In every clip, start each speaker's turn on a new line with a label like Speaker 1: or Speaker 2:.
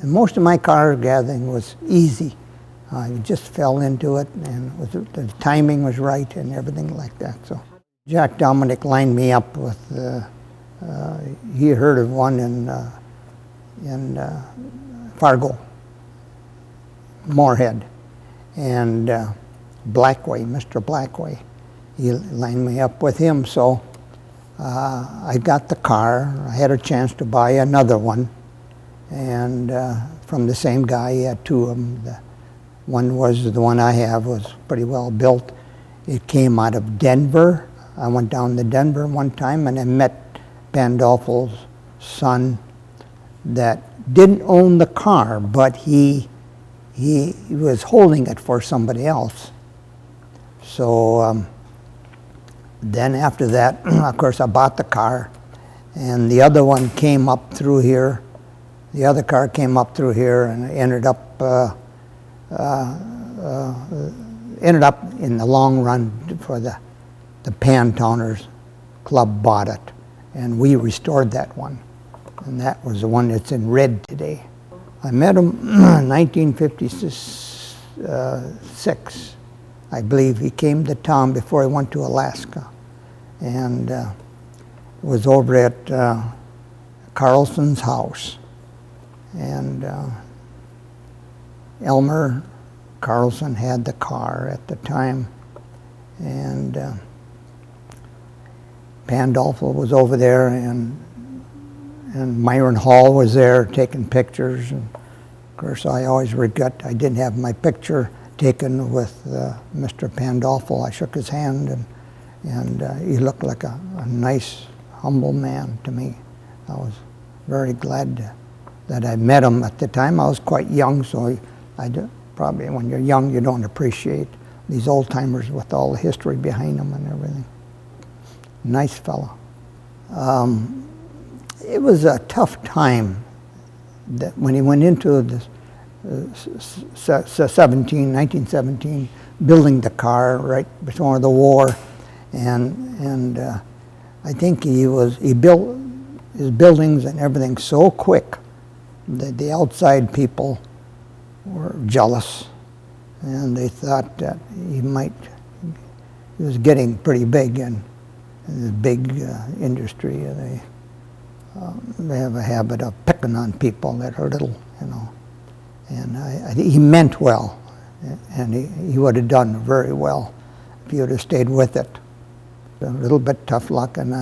Speaker 1: And most of my car gathering was easy. I just fell into it, and the timing was right and everything like that. So Jack Dominic lined me up with, he heard of one in Fargo, Moorhead, and Blackway, Mr. Blackway. He lined me up with him, so I got the car. I had a chance to buy another one, and from the same guy. He had two of them. One was the one I have, was pretty well built. It came out of Denver. I went down to Denver one time and I met Pandolfo's son that didn't own the car, but he was holding it for somebody else. So then after that, of course, I bought the car, and the other one came up through here. The other car came up through here and ended up in the long run for the Pantowners Club bought it, and we restored that one, and that was the one that's in red today. I met him in 1956, I believe. He came to town before he went to Alaska, and was over at Carlson's house, and Elmer Carlson had the car at the time, and Pandolfo was over there, and Myron Hall was there taking pictures. And of course, I always regret I didn't have my picture taken with Mr. Pandolfo. I shook his hand, and he looked like a nice, humble man to me. I was very glad that I met him at the time. I was quite young, so probably when you're young, you don't appreciate these old timers with all the history behind them and everything. Nice fellow. It was a tough time that when he went into this 1917, building the car right before the war, and I think he built his buildings and everything so quick that the outside people were jealous, and they thought that he was getting pretty big in the big industry. They have a habit of picking on people that are little, you know. And I think he meant well, and he would have done very well if he would have stayed with it. A little bit tough luck, and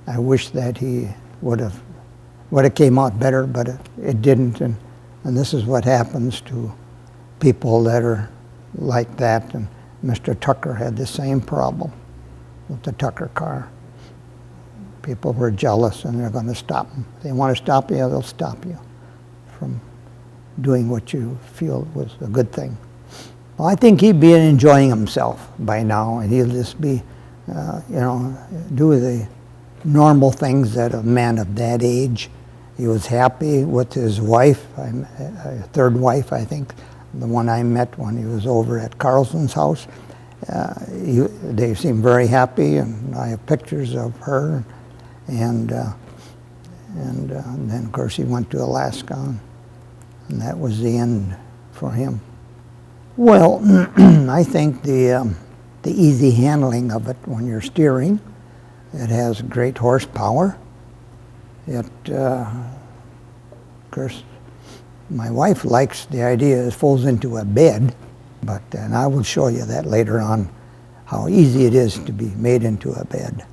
Speaker 1: I wish that he would have came out better, but it didn't. And this is what happens to people that are like that. And Mr. Tucker had the same problem with the Tucker car. People were jealous, and they're going to stop them. If they want to stop you, they'll stop you from doing what you feel was a good thing. Well, I think he'd be enjoying himself by now, and he'll just be, do the normal things that a man of that age. He was happy with his wife, third wife, I think, the one I met when he was over at Carlson's house. They seemed very happy, and I have pictures of her. And then, of course, he went to Alaska, and that was the end for him. Well, I think the easy handling of it when you're steering, it has great horsepower. Of course, my wife likes the idea it folds into a bed, and I will show you that later on, how easy it is to be made into a bed.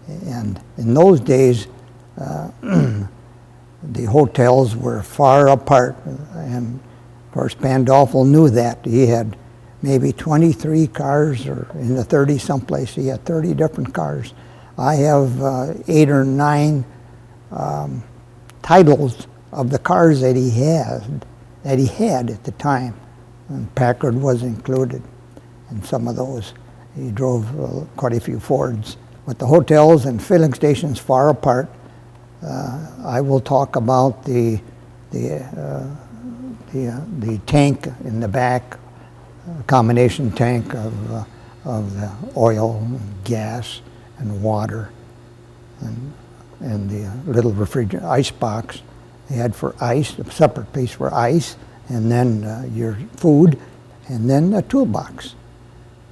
Speaker 1: And in those days, the hotels were far apart, and of course Pandolfo knew that. He had maybe 23 cars, or in the 30 someplace, he had 30 different cars. I have 8 or 9 titles of the cars that he had at the time, and Packard was included in some of those. He drove quite a few Fords. With the hotels and filling stations far apart, I will talk about the tank in the back, combination tank of the oil, and gas, and water, and the little refrigerator ice box He had for ice, a separate piece for ice, and then your food, and then a toolbox.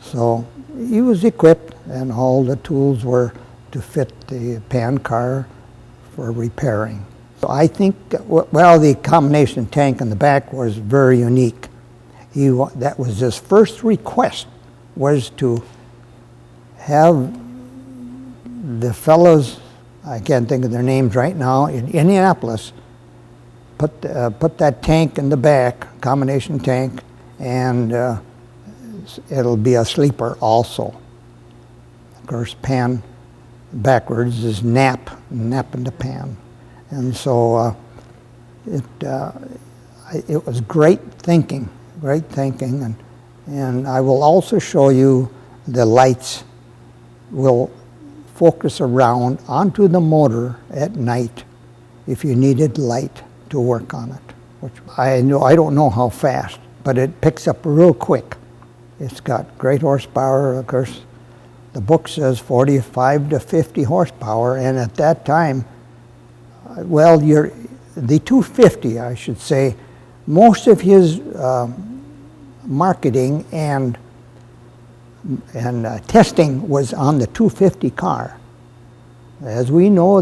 Speaker 1: So he was equipped, and all the tools were to fit the pan car for repairing. So I think, well, the combination tank in the back was very unique. That was his first request, was to have the fellows, I can't think of their names right now, in Indianapolis, put that tank in the back, combination tank, and it'll be a sleeper also. Of course, pan backwards is nap in the pan. And so it was great thinking, and I will also show you the lights will focus around onto the motor at night if you needed light to work on it. Which I don't know how fast, but it picks up real quick. It's got great horsepower. Of course, the book says 45 to 50 horsepower, and at that time, well, the 250, I should say, most of his marketing and testing was on the 250 car. As we know,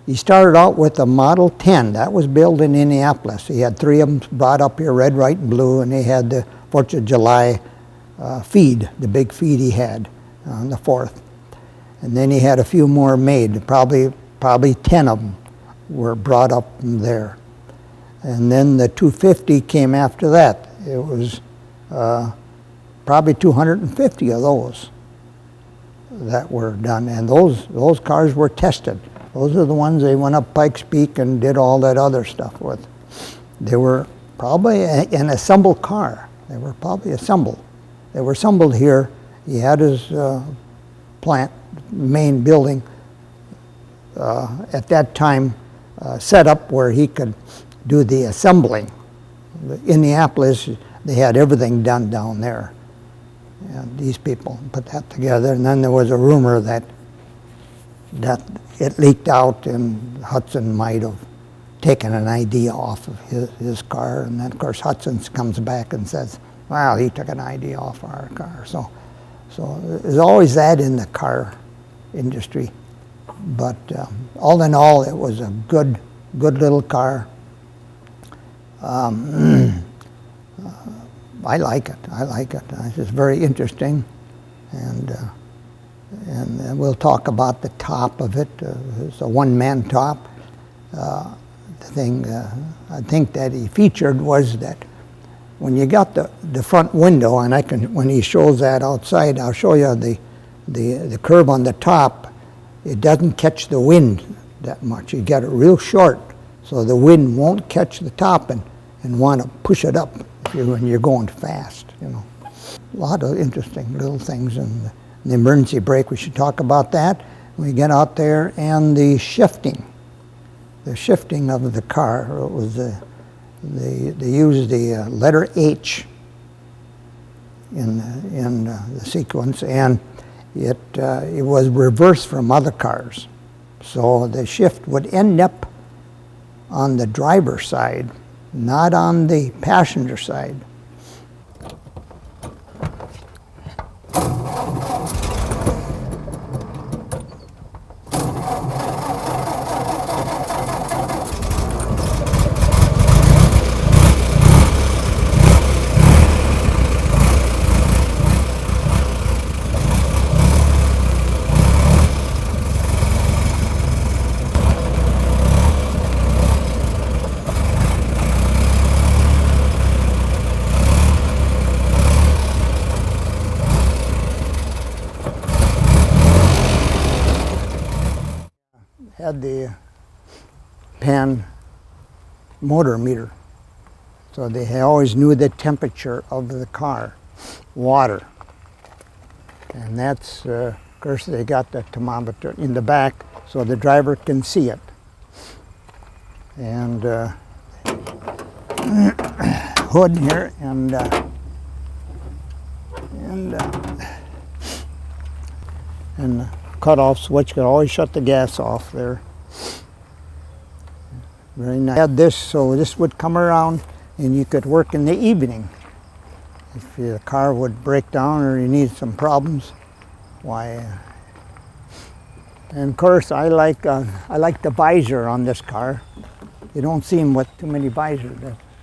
Speaker 1: he started out with a Model 10 that was built in Indianapolis. He had 3 of them brought up here, red, white, and blue, and they had the 4th of July feed, the big feed he had on the 4th. And then he had a few more made, probably 10 of them were brought up from there. And then the 250 came after that. It was probably 250 of those that were done, and those cars were tested. Those are the ones they went up Pikes Peak and did all that other stuff with. They were probably an assembled car. They were probably assembled. They were assembled here. He had his plant, main building, at that time set up where he could do the assembling. In Indianapolis, they had everything done down there. And these people put that together, and then there was a rumor that it leaked out and Hudson might have taken an idea off of his car, and then of course Hudson comes back and says, well, he took an idea off our car. So there's always that in the car industry. But all in all, it was a good little car. I like it. It's just very interesting, and we'll talk about the top of it. It's a one-man top. The thing I think that he featured was that when you got the front window, and when he shows that outside, I'll show you the curve on the top. It doesn't catch the wind that much. You get it real short, so the wind won't catch the top and want to push it up when you're going fast, A lot of interesting little things. And the emergency brake, we should talk about that when we get out there. And the shifting of the car. It was they used the letter H in the sequence, and it was reversed from other cars. So the shift would end up on the driver's side, not on the passenger side. Had the pan motor meter, so they always knew the temperature of the car, water, and that's of course they got the thermometer in the back so the driver can see it. And hood here, and cutoff switch could always shut the gas off there. Very nice. I had this, so this would come around and you could work in the evening. If your car would break down or you need some problems, why. And of course, I like the visor on this car. You don't see them with too many visors.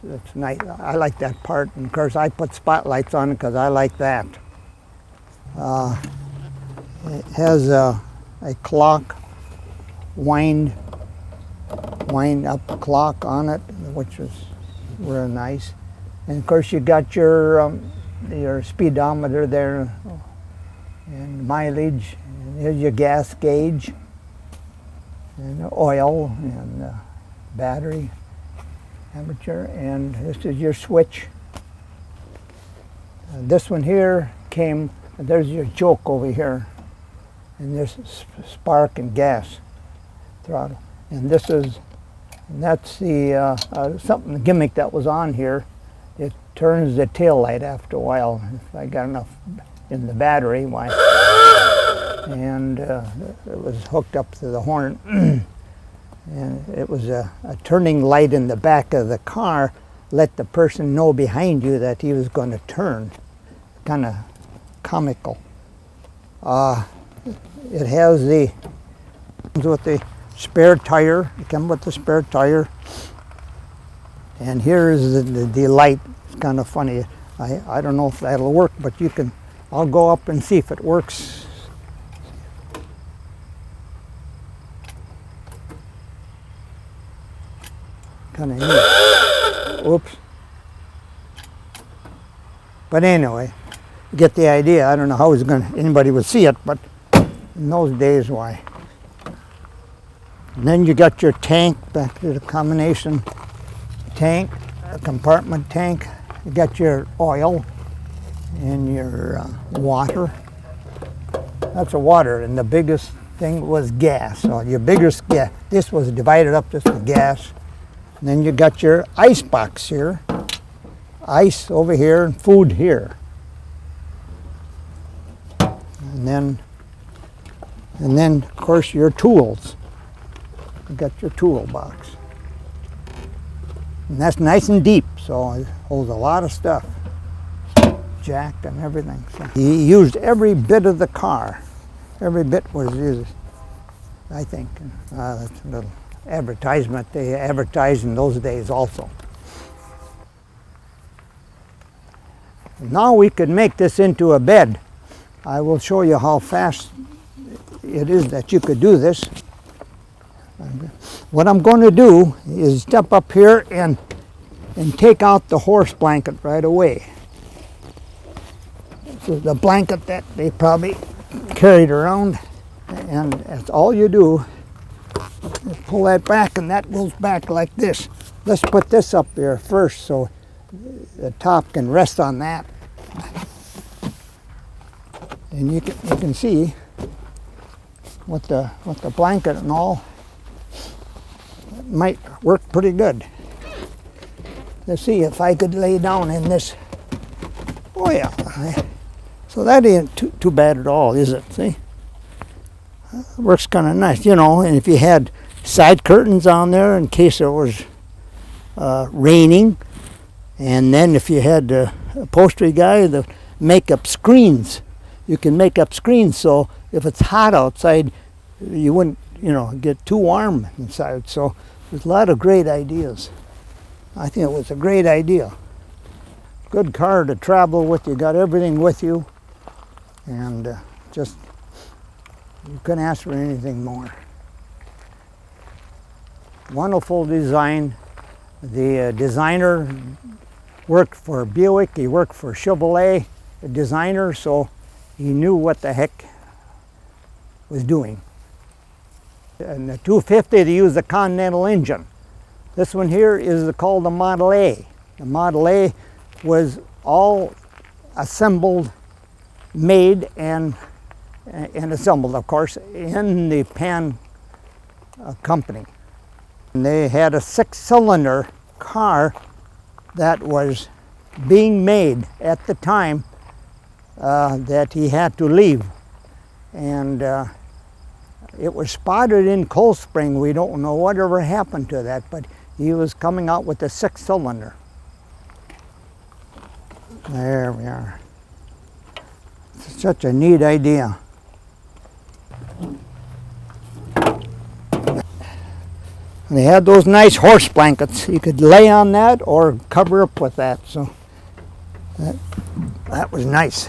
Speaker 1: That's nice. I like that part. And of course, I put spotlights on it because I like that. It has a clock, wind up clock on it, which is real nice. And of course, you got your speedometer there, and mileage. And here's your gas gauge, and oil, and battery, temperature, and this is your switch. This one here came. There's your choke over here, and this spark and gas throttle. And this is, and that's the something gimmick that was on here. It turns the tail light after a while. If I got enough in the battery, why? And it was hooked up to the horn, and it was a turning light in the back of the car. Let the person know behind you that he was going to turn. Kind of comical. It has with the spare tire. It comes with the spare tire. And here is the light. It's kind of funny. I don't know if that'll work, but I'll go up and see if it works. Kind of neat. Oops. But anyway, you get the idea. I don't know how anybody would see it, but in those days, why? And then you got your tank, back to the combination tank, a compartment tank. You got your oil and your water. That's a water, and the biggest thing was gas. So your biggest gas. This was divided up just for gas. And then you got your ice box here, ice over here, and food here. And then of course your tools. You got your toolbox. And that's nice and deep, so it holds a lot of stuff. Jack and everything. So he used every bit of the car. Every bit was used, I think. That's a little advertisement. They advertised in those days also. Now we could make this into a bed. I will show you how fast it is that you could do this. What I'm going to do is step up here and take out the horse blanket right away. This is the blanket that they probably carried around, and that's all you do is pull that back, and that goes back like this. Let's put this up here first so the top can rest on that. And you can see with the blanket and all, it might work pretty good. Let's see if I could lay down in this. Oh yeah. So that ain't too bad at all, is it? See? It works kind of nice, you know. And if you had side curtains on there in case it was raining, and then if you had a upholstery guy, the make-up screens. You can make up screens so if it's hot outside, you wouldn't, get too warm inside. So there's a lot of great ideas. I think it was a great idea. Good car to travel with. You got everything with you, and just you couldn't ask for anything more. Wonderful design. The designer worked for Buick. He worked for Chevrolet, the designer, so he knew what the heck was doing. In the 250, they used the Continental engine. This one here is called the Model A. The Model A was all assembled, made, and assembled, of course, in the Pan company. And they had a 6-cylinder car that was being made at the time that he had to leave. And it was spotted in Cold Spring. We don't know whatever happened to that, but he was coming out with the 6th cylinder. There we are. It's such a neat idea. And they had those nice horse blankets. You could lay on that or cover up with that. So that was nice.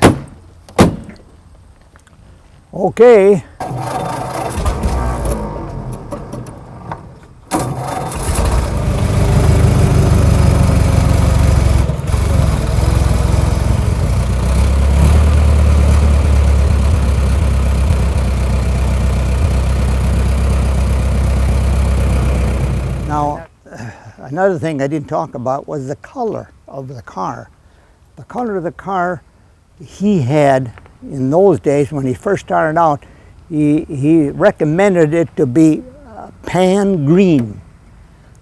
Speaker 1: Okay. Now, another thing I didn't talk about was the color of the car. The color of the car he had in those days when he first started out, he recommended it to be pan green.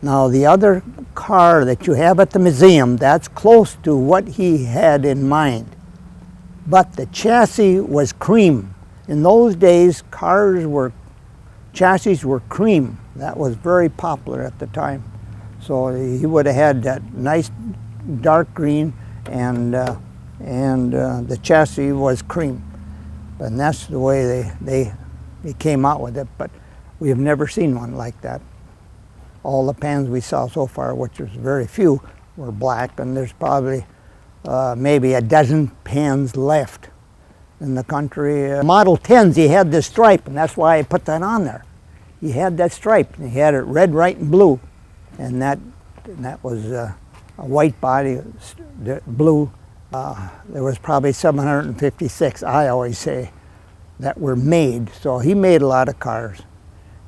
Speaker 1: Now, the other car that you have at the museum, that's close to what he had in mind. But the chassis was cream. In those days, chassis were cream. That was very popular at the time. So he would have had that nice dark green, and the chassis was cream. And that's the way they came out with it. But we have never seen one like that. All the pans we saw so far, which was very few, were black, and there's probably maybe a dozen pans left in the country. Model 10s, he had this stripe, and that's why I put that on there. He had that stripe, and he had it red, white, and blue, and that was a white body, blue. There was probably 756, I always say, that were made. So he made a lot of cars,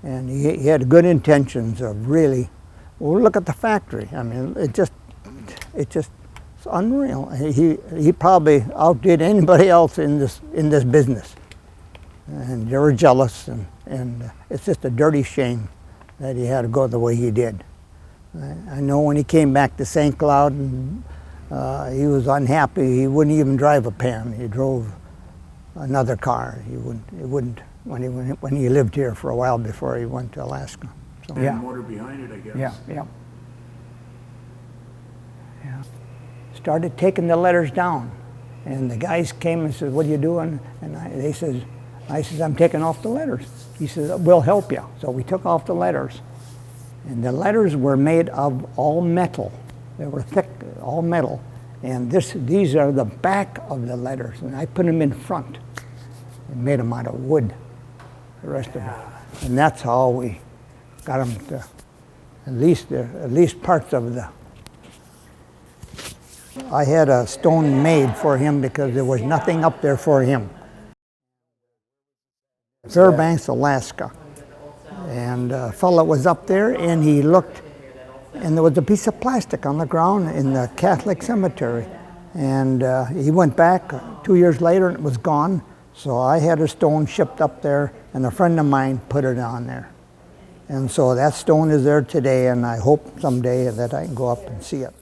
Speaker 1: and he had good intentions of really. Well, look at the factory. I mean, it's unreal. He probably outdid anybody else in this business, and they were jealous, and it's just a dirty shame that he had to go the way he did. I know when he came back to St. Cloud, and he was unhappy. He wouldn't even drive a pan. He drove another car. He wouldn't when he lived here for a while before he went to Alaska. So,
Speaker 2: and motor behind it, I guess.
Speaker 1: Yeah. Started taking the letters down, and the guys came and said, "What are you doing?" And I said, "I'm taking off the letters." He said, "We'll help you." So we took off the letters, and the letters were made of all metal. They were thick, all metal, and these are the back of the letters, and I put them in front and made them out of wood, the rest of it. And that's how we got them to at least parts of the. I had a stone made for him because there was nothing up there for him. Fairbanks, Alaska. And a fellow was up there, and he looked, and there was a piece of plastic on the ground in the Catholic cemetery. And he went back 2 years later, and it was gone. So I had a stone shipped up there, and a friend of mine put it on there. And so that stone is there today, and I hope someday that I can go up and see it.